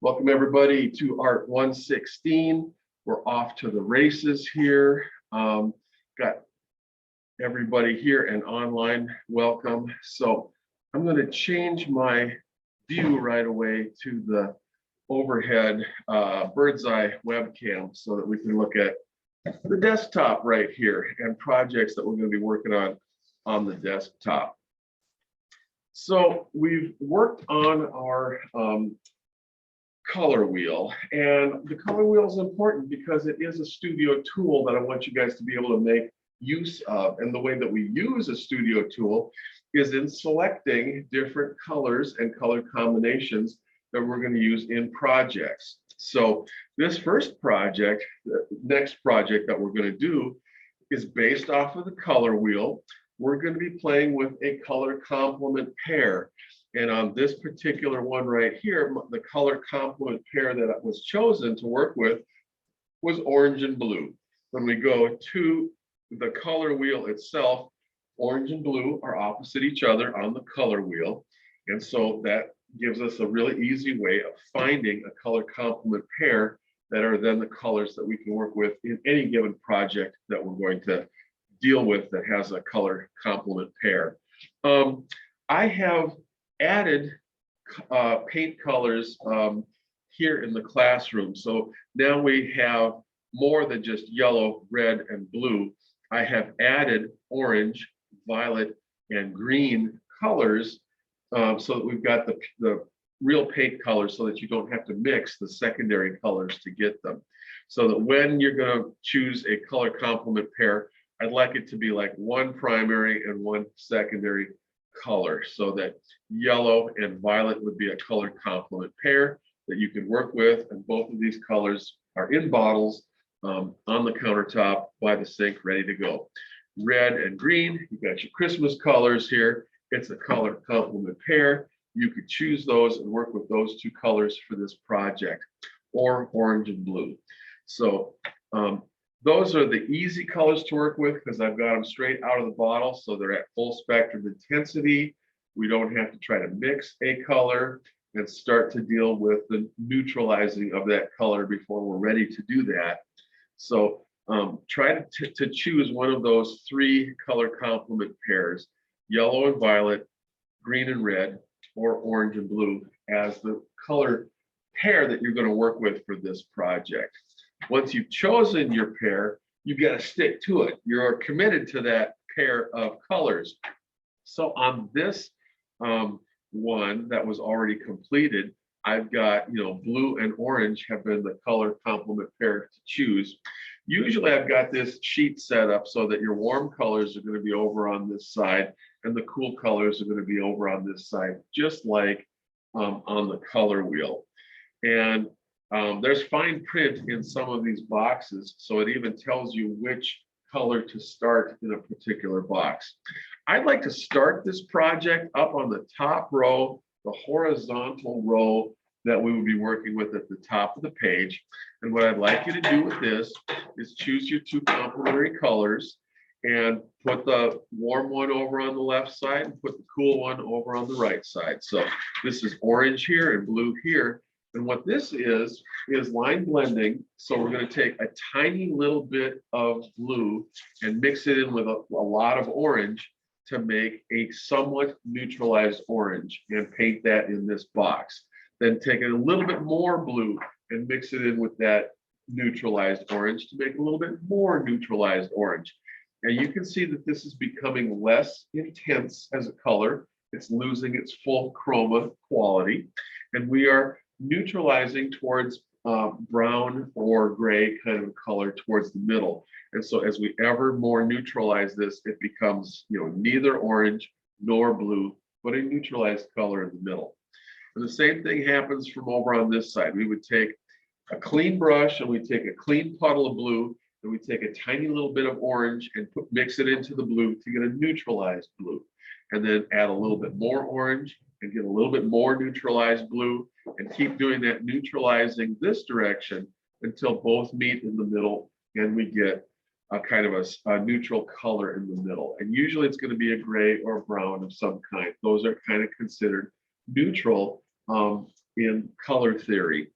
Welcome everybody to Art 116. We're off to the races here. Got everybody here and online. Welcome. So I'm going to change my view right away to the overhead bird's eye webcam so that we can look at the desktop right here and projects that we're going to be working on the desktop. So we've worked on our color wheel, and the color wheel is important because it is a studio tool that I want you guys to be able to make use of. And the way that we use a studio tool is in selecting different colors and color combinations that we're going to use in projects. So this first project, the next project that we're going to do is based off of the color wheel. We're going to be playing with a color complement pair. And on this particular one right here, the color complement pair that was chosen to work with was orange and blue. When we go to the color wheel itself, orange and blue are opposite each other on the color wheel. And so that gives us a really easy way of finding a color complement pair that are then the colors that we can work with in any given project that we're going to deal with that has a color complement pair. I have added paint colors here in the classroom. So now we have more than just yellow, red, and blue. I have added orange, violet, and green colors so that we've got the real paint colors so that you don't have to mix the secondary colors to get them. So that when you're going to choose a color complement pair, I'd like it to be like one primary and one secondary color, so that yellow and violet would be a color complement pair that you can work with, and both of these colors are in bottles on the countertop by the sink ready to go. Red and green, you got your Christmas colors here. It's a color complement pair. You could choose those and work with those two colors for this project, or orange and blue. So those are the easy colors to work with because I've got them straight out of the bottle, so they're at full spectrum intensity. We don't have to try to mix a color and start to deal with the neutralizing of that color before we're ready to do that. So try to choose one of those three color complement pairs, yellow and violet, green and red, or orange and blue as the color pair that you're going to work with for this project. Once you've chosen your pair, you've got to stick to it. You're committed to that pair of colors. So on this one that was already completed, I've got, blue and orange have been the color complement pair to choose. Usually I've got this sheet set up so that your warm colors are going to be over on this side and the cool colors are going to be over on this side, just like on the color wheel. And there's fine print in some of these boxes, so it even tells you which color to start in a particular box. I'd like to start this project up on the top row, the horizontal row that we would be working with at the top of the page. And what I'd like you to do with this is choose your two complementary colors and put the warm one over on the left side and put the cool one over on the right side. So this is orange here and blue here. And what this is line blending. So we're going to take a tiny little bit of blue and mix it in with a lot of orange to make a somewhat neutralized orange and paint that in this box. Then take a little bit more blue and mix it in with that neutralized orange to make a little bit more neutralized orange. And you can see that this is becoming less intense as a color. It's losing its full chroma quality. And we are neutralizing towards brown or gray kind of color towards the middle. And so as we ever more neutralize this, it becomes neither orange nor blue, but a neutralized color in the middle. And the same thing happens from over on this side. We would take a clean brush and we take a clean puddle of blue and we take a tiny little bit of orange and mix it into the blue to get a neutralized blue. And then add a little bit more orange and get a little bit more neutralized blue and keep doing that, neutralizing this direction until both meet in the middle and we get a kind of a neutral color in the middle. And usually it's going to be a gray or brown of some kind. Those are kind of considered neutral in color theory.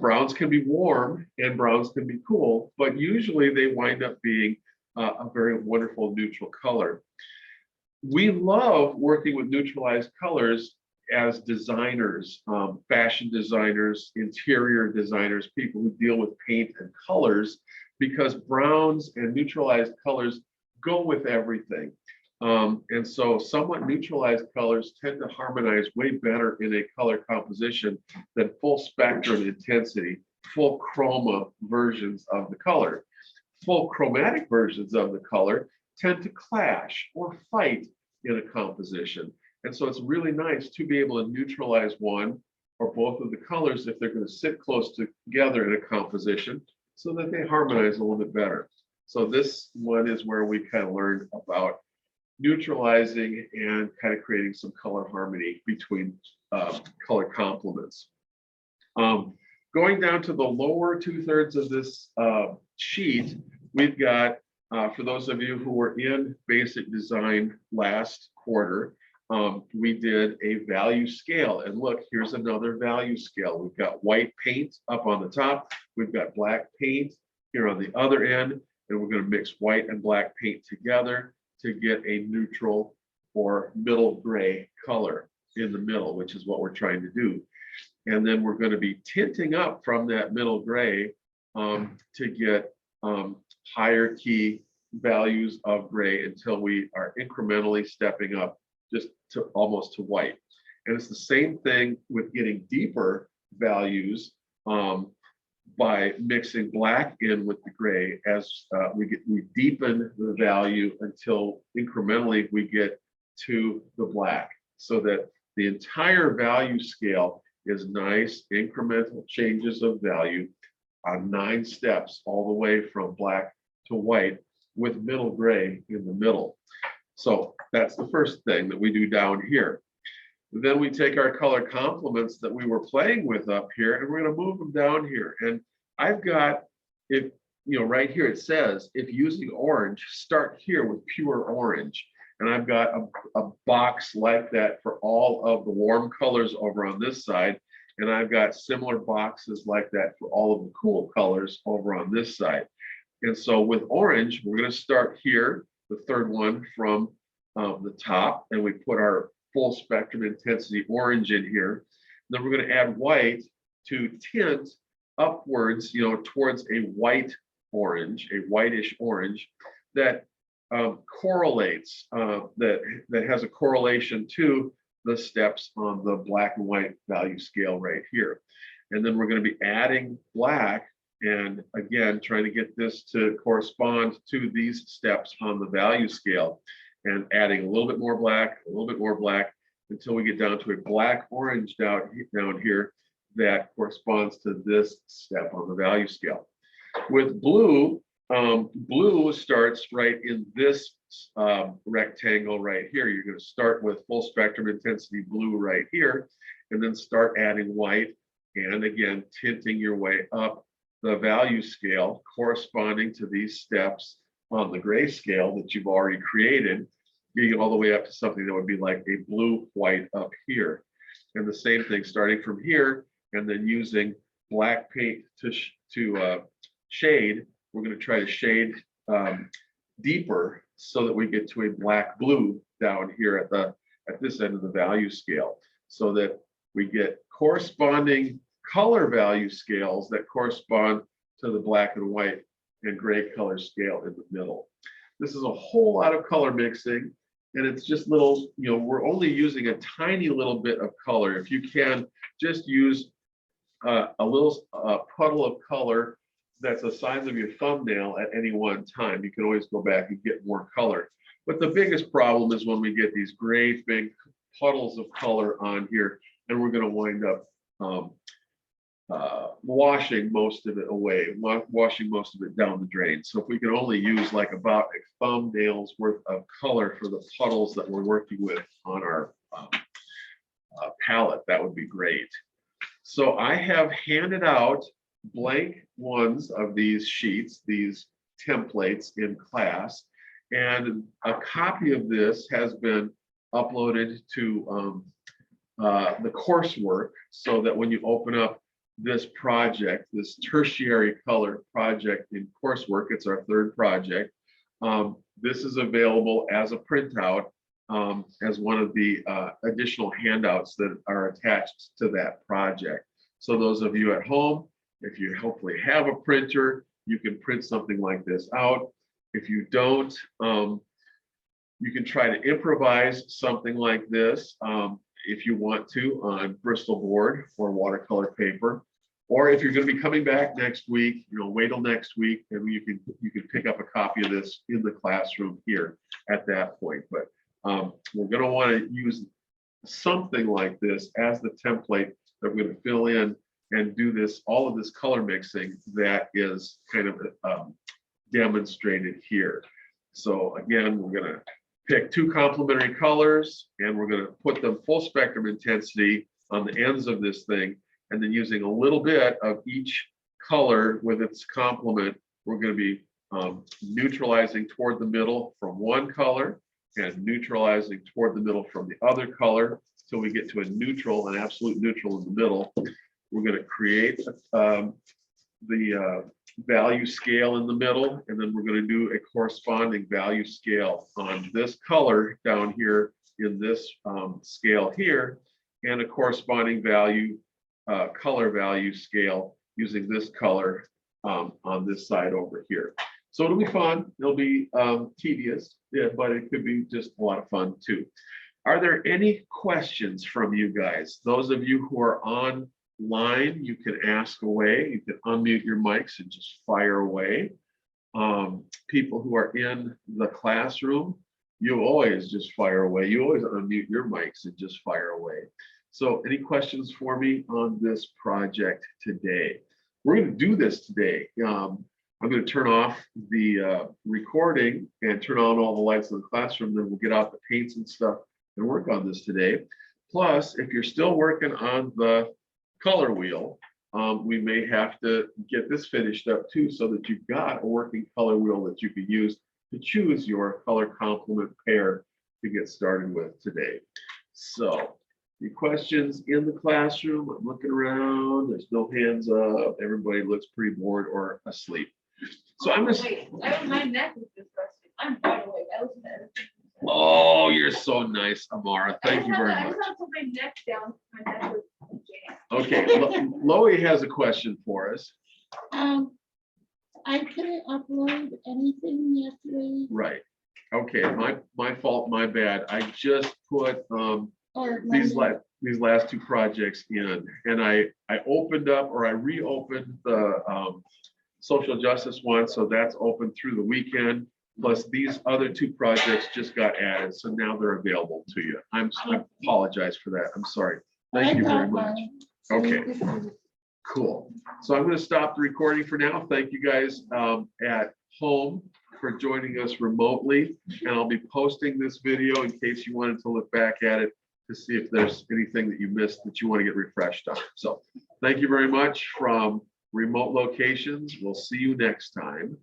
Browns can be warm and browns can be cool, but usually they wind up being a very wonderful neutral color. We love working with neutralized colors as designers, fashion designers, interior designers, people who deal with paint and colors, because browns and neutralized colors go with everything. And so somewhat neutralized colors tend to harmonize way better in a color composition than full spectrum intensity, full chroma versions of the color. Full chromatic versions of the color tend to clash or fight in a composition. And so it's really nice to be able to neutralize one or both of the colors if they're going to sit close together in a composition so that they harmonize a little bit better. So this one is where we kind of learned about neutralizing and kind of creating some color harmony between color complements. Going down to the lower 2/3 of this sheet, we've got, for those of you who were in basic design last quarter, we did a value scale. And look, here's another value scale. We've got white paint up on the top. We've got black paint here on the other end. And we're going to mix white and black paint together to get a neutral or middle gray color in the middle, which is what we're trying to do. And then we're going to be tinting up from that middle gray to get higher key values of gray until we are incrementally stepping up just to almost to white. And it's the same thing with getting deeper values by mixing black in with the gray as we deepen the value until incrementally we get to the black, so that the entire value scale is nice incremental changes of value on 9 steps all the way from black to white with middle gray in the middle. So that's the first thing that we do down here. Then we take our color complements that we were playing with up here and we're going to move them down here. And I've got, if you know, right here it says, if using orange, start here with pure orange. And I've got a box like that for all of the warm colors over on this side. And I've got similar boxes like that for all of the cool colors over on this side. And so with orange, we're going to start here, the third one from the top, and we put our full spectrum intensity orange in here. Then we're going to add white to tint upwards, you know, towards a white orange, a whitish orange that correlates, that has a correlation to the steps on the black and white value scale right here. And then we're going to be adding black, and again, trying to get this to correspond to these steps on the value scale, and adding a little bit more black, a little bit more black, until we get down to a black orange down here that corresponds to this step on the value scale. With blue, blue starts right in this rectangle right here. You're going to start with full spectrum intensity blue right here, and then start adding white, and again, tinting your way up the value scale corresponding to these steps on the gray scale that you've already created, getting all the way up to something that would be like a blue white up here. And the same thing starting from here, and then using black paint to shade. We're going to try to shade deeper so that we get to a black blue down here at this end of the value scale, so that we get corresponding color value scales that correspond to the black and white and gray color scale in the middle. This is a whole lot of color mixing, and it's just little, you know, we're only using a tiny little bit of color. If you can, just use a little puddle of color that's the size of your thumbnail at any one time. You can always go back and get more color. But the biggest problem is when we get these great big puddles of color on here, and we're going to wind up washing most of it away, washing most of it down the drain. So if we can only use like about a thumbnail's worth of color for the puddles that we're working with on our palette, that would be great. So I have handed out blank ones of these sheets, these templates in class, and a copy of this has been uploaded to the coursework, so that when you open up this project, this tertiary color project in coursework, it's our third project. This is available as a printout, as one of the additional handouts that are attached to that project. So those of you at home, if you hopefully have a printer, you can print something like this out. If you don't, you can try to improvise something like this if you want to on Bristol board or watercolor paper. Or if you're going to be coming back next week, wait till next week, and you can pick up a copy of this in the classroom here at that point. But we're going to want to use something like this as the template that we're going to fill in and do this, all of this color mixing that is kind of demonstrated here. So again, we're going to pick two complementary colors, and we're going to put them full spectrum intensity on the ends of this thing. And then using a little bit of each color with its complement, we're going to be neutralizing toward the middle from one color and neutralizing toward the middle from the other color till we get to a neutral, an absolute neutral in the middle. We're going to create the value scale in the middle, and then we're going to do a corresponding value scale on this color down here in this scale here, and a corresponding value color value scale using this color on this side over here. So it'll be fun. It'll be tedious, yeah, but it could be just a lot of fun too. Are there any questions from you guys? Those of you who are online, you can ask away. You can unmute your mics and just fire away. People who are in the classroom, you always just fire away. You always unmute your mics and just fire away. So any questions for me on this project today? We're going to do this today. I'm going to turn off the recording and turn on all the lights in the classroom. Then we'll get out the paints and stuff and work on this today. Plus, if you're still working on the color wheel, we may have to get this finished up too, so that you've got a working color wheel that you can use to choose your color complement pair to get started with today. So, any questions in the classroom? I'm looking around. There's no hands up. Everybody looks pretty bored or asleep. So I'm just. Wait, my neck is disgusting. I'm wide awake. I was there. Oh, you're so nice, Amara. Thank you very much. I just have to put my neck down. My neck was jammed. Okay, Loie has a question for us. I couldn't upload anything yesterday. Right. Okay, my fault, my bad. I just put Or these Monday. last two projects in, and I opened up, or I reopened the social justice one, so that's open through the weekend. Plus these other two projects just got added, so now they're available to you. I apologize for that. I'm sorry. Thank you very much. Okay, cool. So I'm going to stop the recording for now. Thank you guys at home for joining us remotely, and I'll be posting this video in case you wanted to look back at it to see if there's anything that you missed that you want to get refreshed on. So thank you very much from remote locations. We'll see you next time.